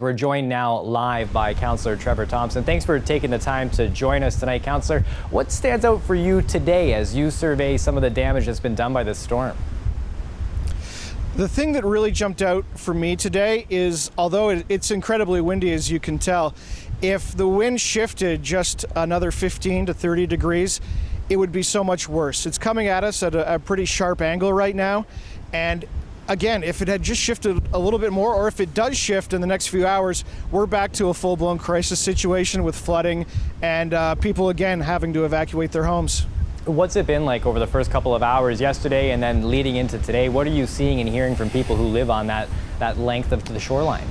We're joined now live by Councillor Trevor Thompson. Thanks for taking the time to join us tonight, Councillor. What stands out for you today as you survey some of the damage that's been done by this storm? The thing that really jumped out for me today is, although it's incredibly windy, as you can tell, if the wind shifted just another 15 to 30 degrees, it would be so much worse. It's coming at us at a pretty sharp angle right now, and again, if it had just shifted a little bit more, or if it does shift in the next few hours, we're back to a full-blown crisis situation with flooding and people again having to evacuate their homes. What's it been like over the first couple of hours yesterday and then leading into today? What are you seeing and hearing from people who live on that length of the shoreline?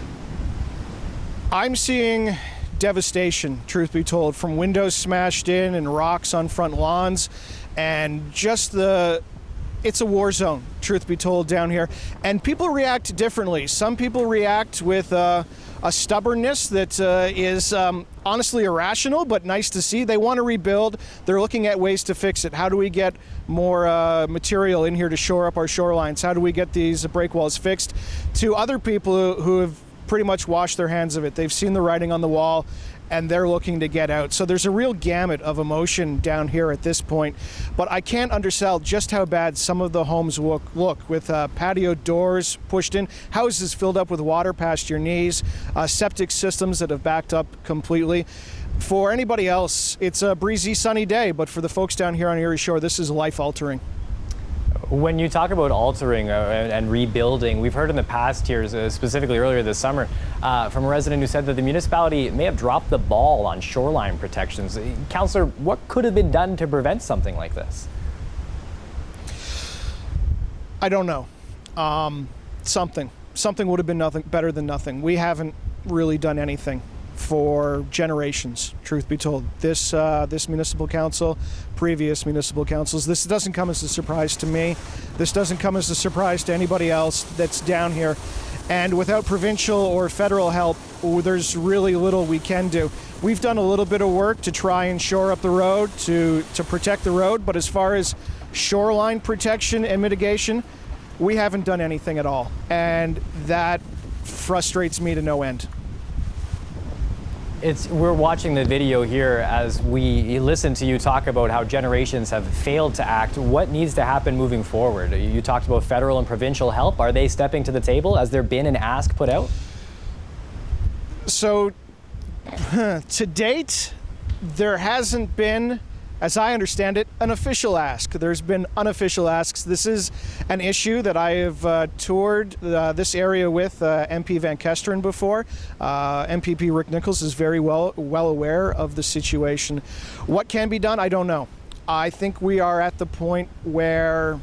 I'm seeing devastation, truth be told, from windows smashed in and rocks on front lawns, and just it's a war zone, truth be told, down here. And people react differently. Some people react with a stubbornness that is honestly irrational, but nice to see. They want to rebuild. They're looking at ways to fix it. How do we get more material in here to shore up our shorelines? How do we get these break walls fixed? To other people who have pretty much washed their hands of it. They've seen the writing on the wall, and they're looking to get out. So there's a real gamut of emotion down here at this point. But I can't undersell just how bad some of the homes look with patio doors pushed in, houses filled up with water past your knees, septic systems that have backed up completely. For anybody else, it's a breezy, sunny day, but for the folks down here on Erie Shore, this is life-altering. When you talk about altering and rebuilding, we've heard in the past years, specifically earlier this summer, from a resident who said that the municipality may have dropped the ball on shoreline protections. Councillor, what could have been done to prevent something like this? I don't know. Something would have been better than nothing. We haven't really done anything for generations, truth be told. This municipal council, previous municipal councils, this doesn't come as a surprise to me. This doesn't come as a surprise to anybody else that's down here. And without provincial or federal help, there's really little we can do. We've done a little bit of work to try and shore up the road, to protect the road, but as far as shoreline protection and mitigation, we haven't done anything at all. And that frustrates me to no end. We're watching the video here as we listen to you talk about how generations have failed to act. What needs to happen moving forward? You talked about federal and provincial help. Are they stepping to the table? Has there been an ask put out? So, to date, there hasn't been, as I understand it, an official ask. There's been unofficial asks. This is an issue that I have toured this area with MP Van Kesteren before. MPP Rick Nichols is very well aware of the situation. What can be done? I don't know. I think we are at the point where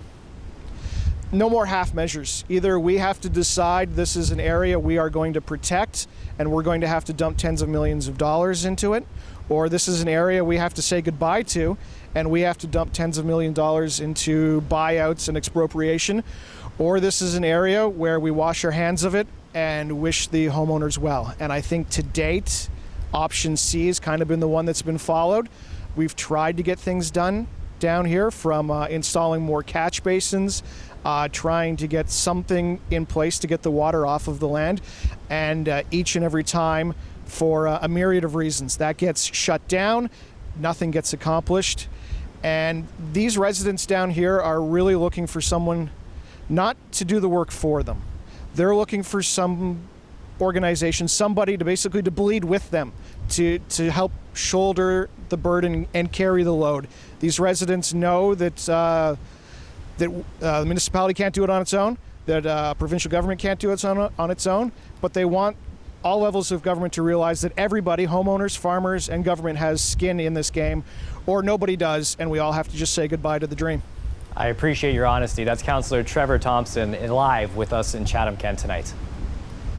no more half measures. Either we have to decide this is an area we are going to protect and we're going to have to dump tens of millions of dollars into it, or this is an area we have to say goodbye to and we have to dump tens of millions of dollars into buyouts and expropriation, or this is an area where we wash our hands of it and wish the homeowners well. And I think to date, option C has kind of been the one that's been followed. We've tried to get things done down here, from installing more catch basins, trying to get something in place to get the water off of the land, and each and every time, for a myriad of reasons, that gets shut down, nothing gets accomplished. And these residents down here are really looking for someone not to do the work for them. They're looking for some organization, somebody to basically to bleed with them, to help shoulder the burden and carry the load. These residents know that the municipality can't do it on its own, that provincial government can't do it on its own, but they want all levels of government to realize that everybody, homeowners, farmers, and government, has skin in this game, or nobody does, and we all have to just say goodbye to the dream. I appreciate your honesty. That's Councillor Trevor Thompson live with us in Chatham-Kent tonight.